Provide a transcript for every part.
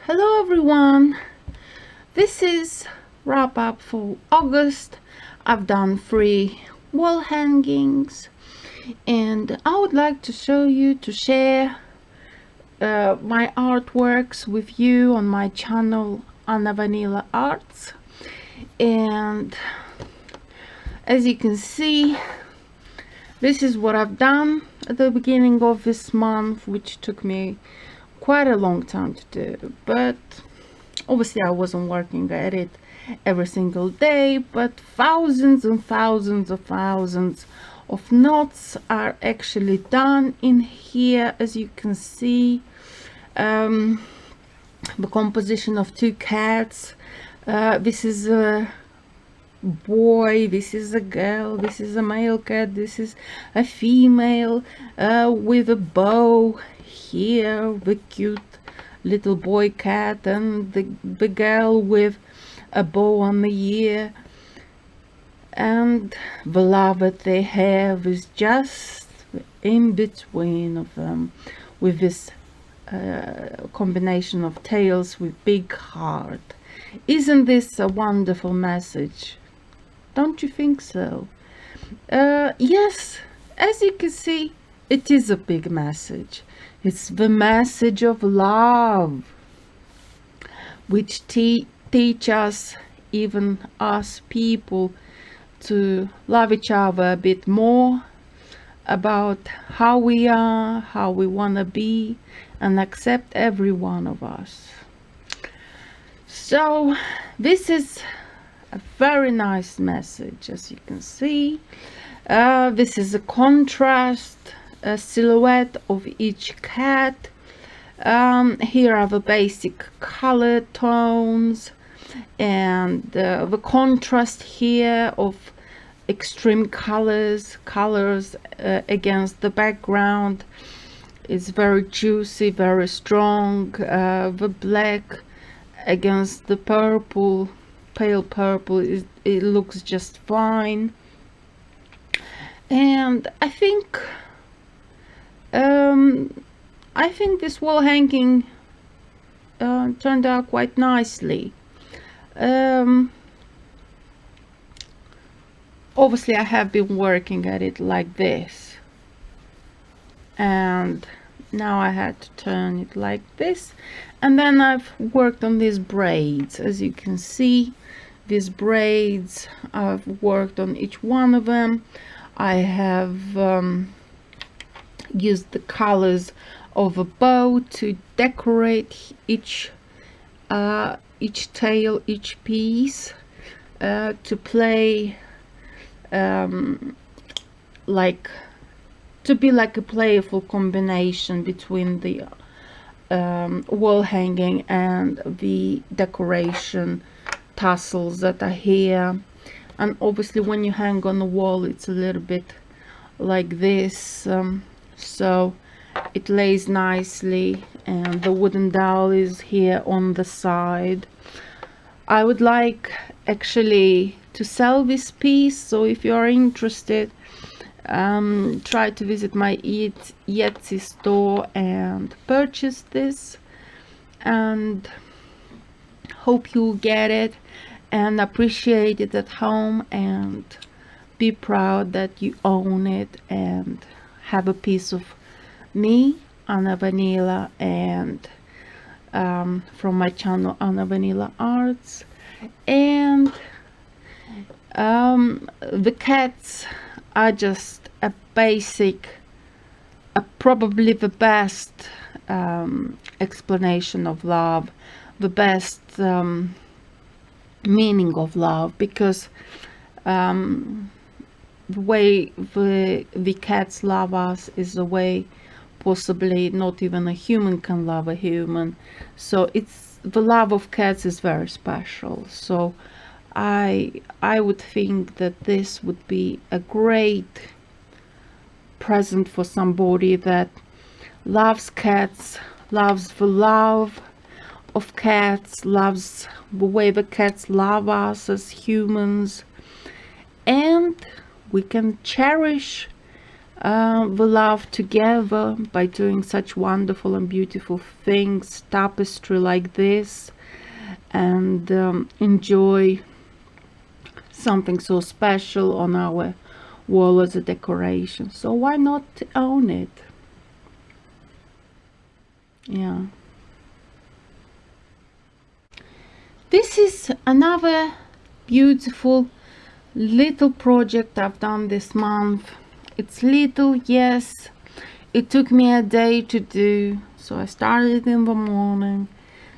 Hello everyone, this is wrap up for August. I've done 3 wall hangings and I would like to share my artworks with you on my channel Anna Vanila Arts. And as you can see, this is what I've done at the beginning of this month, which took me quite a long time to do, but obviously I wasn't working at it every single day, but thousands and thousands of knots are actually done in here. As you can see, the composition of 2 cats. This is a boy, this is a girl, this is a male cat, this is a female with a bow. Here the cute little boy cat and the girl with a bow on the ear, and the love that they have is just in between of them, with this combination of tails with big heart. Isn't this a wonderful message? Don't you think so? Yes, as you can see, it is a big message. It's the message of love, which teach us, even us people, to love each other a bit more, about how we are, how we want to be, and accept every one of us. So this is a very nice message. As you can see, this is a contrast, a silhouette of each cat. Here are the basic color tones, and the contrast here of extreme colors against the background is very juicy, very strong. The black against the purple, pale purple, it looks just fine. And I think this wall hanging turned out quite nicely. Obviously I have been working at it like this, and now I had to turn it like this, and then I've worked on these braids. As you can see, these braids, I've worked on each one of them. I have used the colors of a bow to decorate each tail, each piece, to play like to be like a playful combination between the wall hanging and the decoration tassels that are here. And obviously when you hang on the wall, it's a little bit like this, so it lays nicely, and the wooden dowel is here on the side. I would like actually to sell this piece, so if you are interested, try to visit my Etsy store and purchase this, and hope you'll get it and appreciate it at home, and be proud that you own it, and have a piece of me, Anna Vanila, and from my channel Anna Vanila Arts. And the cats are just a basic, probably the best explanation of love, the best meaning of love, because the way the cats love us is the way possibly not even a human can love a human. So it's, the love of cats is very special. So I would think that this would be a great present for somebody that loves cats, loves the love of cats, loves the way the cats love us as humans, and we can cherish we love together by doing such wonderful and beautiful things, tapestry like this, and enjoy something so special on our wall as a decoration. So why not own it? Yeah. This is another beautiful little project I've done this month. It's little, yes. It took me a day to do, so I started in the morning,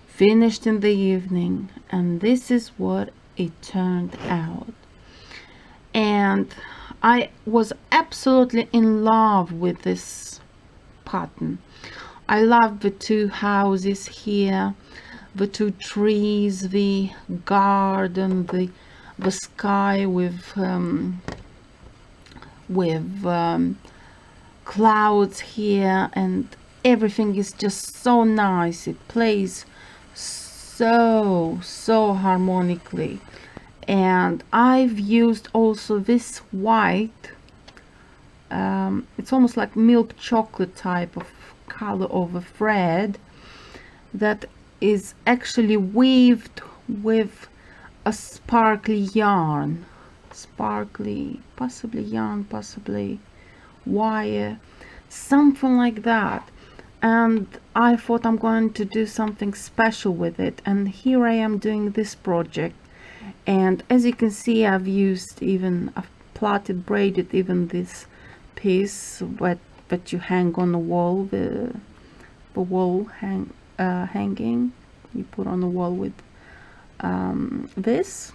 finished in the evening, and this is what it turned out. And I was absolutely in love with this pattern. I love the two houses here, the two trees, the garden, the sky with clouds here, and everything is just so nice. It plays so harmonically. And I've used also this white, it's almost like milk chocolate type of color over thread that is actually weaved with a sparkly yarn, possibly yarn, possibly wire, something like that. And I thought I'm going to do something special with it, and here I am doing this project. And as you can see, I've plaited, braided even this piece that you hang on the wall, the wall hanging you put on the wall with this.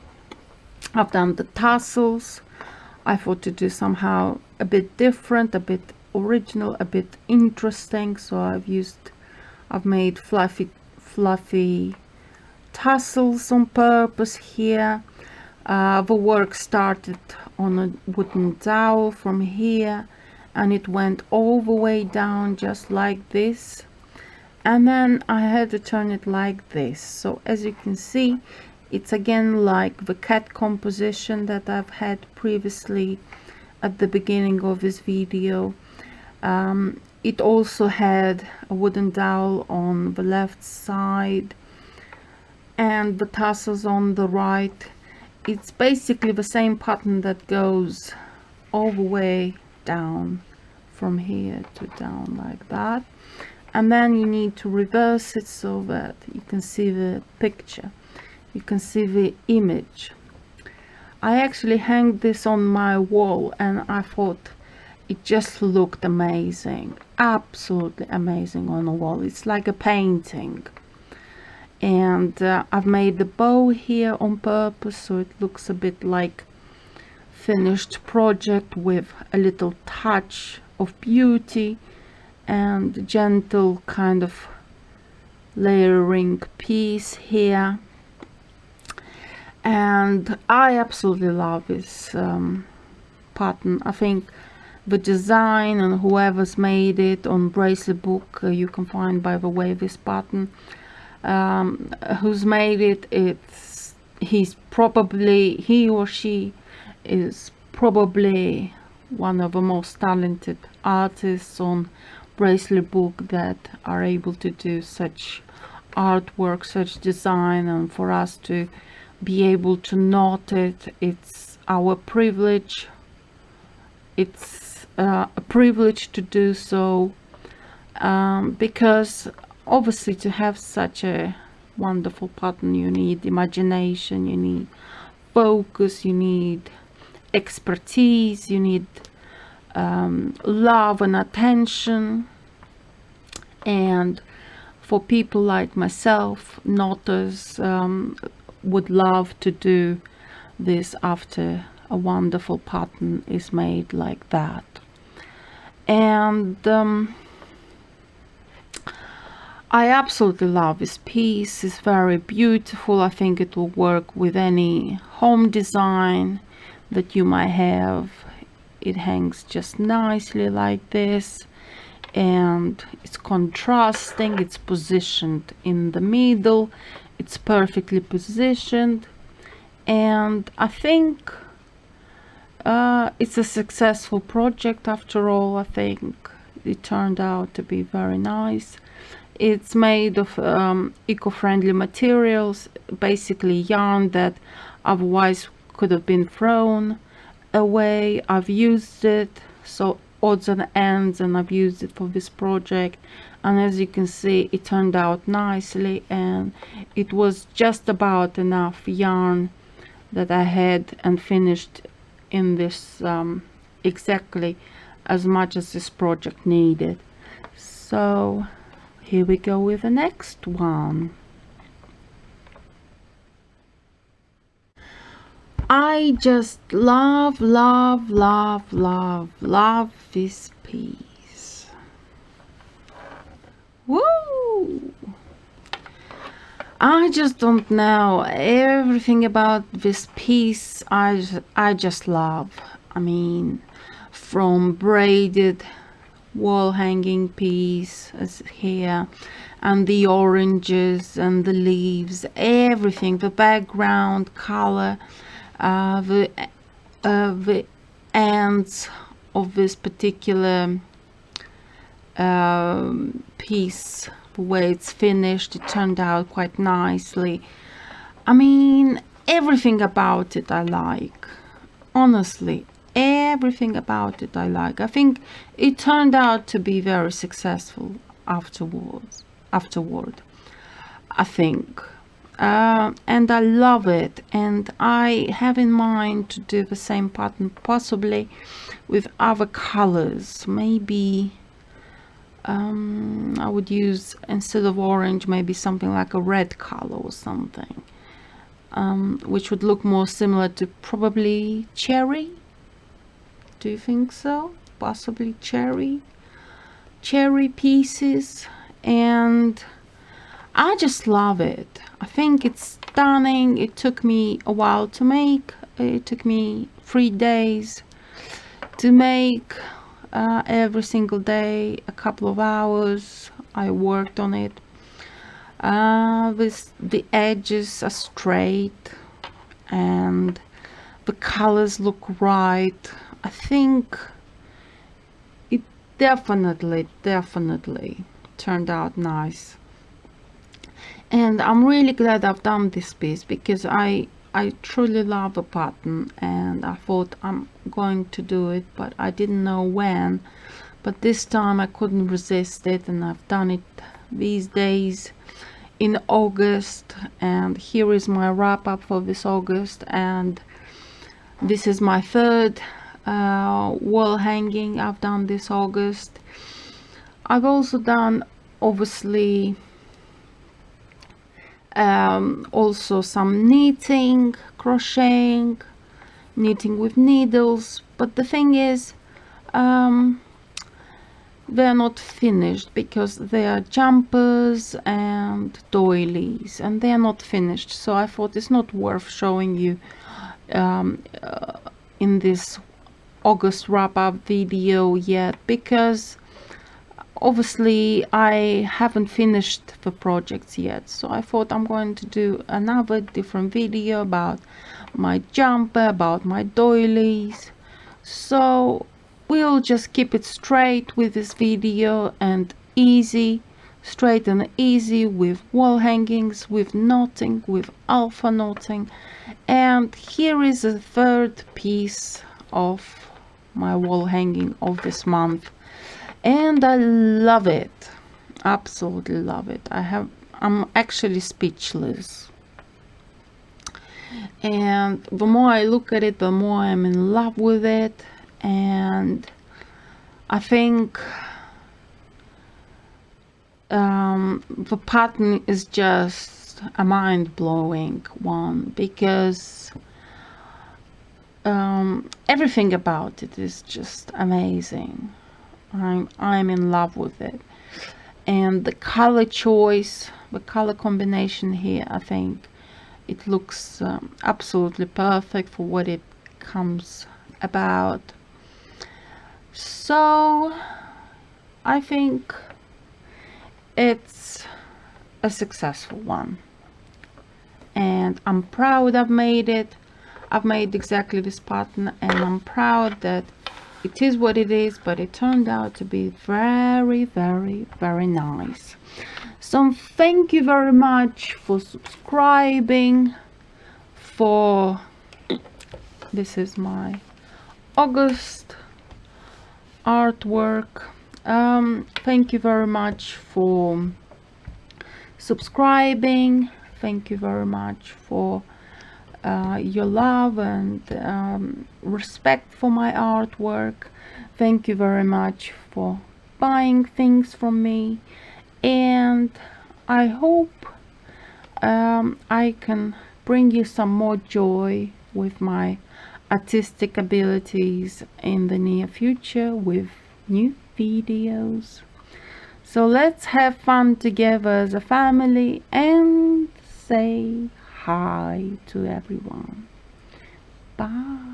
I've done the tassels. I thought to do somehow a bit different, a bit original, a bit interesting, so I've made fluffy tassels on purpose here. The work started on a wooden dowel from here, and it went all the way down just like this, and then I had to turn it like this. So as you can see, it's again like the cat composition that I've had previously at the beginning of this video. It also had a wooden dowel on the left side and the tassels on the right. It's basically the same pattern that goes all the way down from here to down like that, and then you need to reverse it so that you can see the picture, you can see the image. I actually hung this on my wall, and I thought it just looked amazing, absolutely amazing on the wall. It's like a painting. And I've made the bow here on purpose, so it looks a bit like finished project with a little touch of beauty and gentle kind of layering piece here. And I absolutely love this pattern. I think the design and whoever's made it on Bracelet book, you can find, by the way, this pattern, who's made it, he or she is probably one of the most talented artists on Bracelet book that are able to do such artwork, such design, and for us to be able to note it, it's our privilege. It's a privilege to do so, because obviously to have such a wonderful pattern, you need imagination, you need focus, you need expertise, you need love and attention. And for people like myself, knotters, would love to do this after a wonderful pattern is made like that. And I absolutely love this piece. It's very beautiful. I think it will work with any home design that you might have. It hangs just nicely like this, and it's contrasting. It's positioned in the middle. It's perfectly positioned, and I think it's a successful project after all. I think it turned out to be very nice. It's made of eco-friendly materials, basically yarn that otherwise could have been thrown away. I've used it, so odds and ends, and I've used it for this project, and as you can see, it turned out nicely, and it was just about enough yarn that I had and finished in this exactly as much as this project needed. So here we go with the next one. I just love this piece. Woo! I just don't know everything about this piece. I just love. I mean, from braided wall hanging piece as here, and the oranges and the leaves, everything, the background color, the ends of this particular piece, the way it's finished, it turned out quite nicely. I mean, everything about it I like. Honestly, everything about it I like. I think it turned out to be very successful afterward, I think. And I love it, and I have in mind to do the same pattern, possibly with other colors. Maybe I would use, instead of orange, maybe something like a red color or something, which would look more similar to probably cherry. Do you think so? Possibly cherry pieces. And I just love it. I think it's stunning. It took me a while to make. It took me 3 days to make. Every single day, a couple of hours I worked on it. The edges are straight and the colors look right. I think it definitely turned out nice, and I'm really glad I've done this piece, because I truly love the pattern, and I thought I'm going to do it, but I didn't know when. But this time I couldn't resist it, and I've done it these days in August. And here is my wrap up for this August, and this is my third wall hanging I've done this August. I've also done, obviously, also some knitting, crocheting, knitting with needles, but the thing is, they're not finished, because they are jumpers and doilies, and they're not finished, so I thought it's not worth showing you in this August wrap-up video yet, because obviously I haven't finished the projects yet. So I thought I'm going to do another different video about my jumper, about my doilies. So we'll just keep it straight with this video, and easy, straight and easy, with wall hangings, with knotting, with alpha knotting. And here is the third piece of my wall hanging of this month, and I love it, absolutely love it. I'm actually speechless, and the more I look at it, the more I'm in love with it. And I think the pattern is just a mind-blowing one, because everything about it is just amazing. I'm in love with it, and the color choice, the color combination here, I think it looks absolutely perfect for what it comes about. So I think it's a successful one, and I'm proud I've made it. I've made exactly this pattern, and I'm proud that it is what it is, but it turned out to be very, very, very nice. So thank you very much for subscribing. This is my August artwork. Thank you very much for subscribing. Thank you very much for your love and respect for my artwork. Thank you very much for buying things from me, and I hope I can bring you some more joy with my artistic abilities in the near future with new videos. So let's have fun together as a family and say hi to everyone. Bye.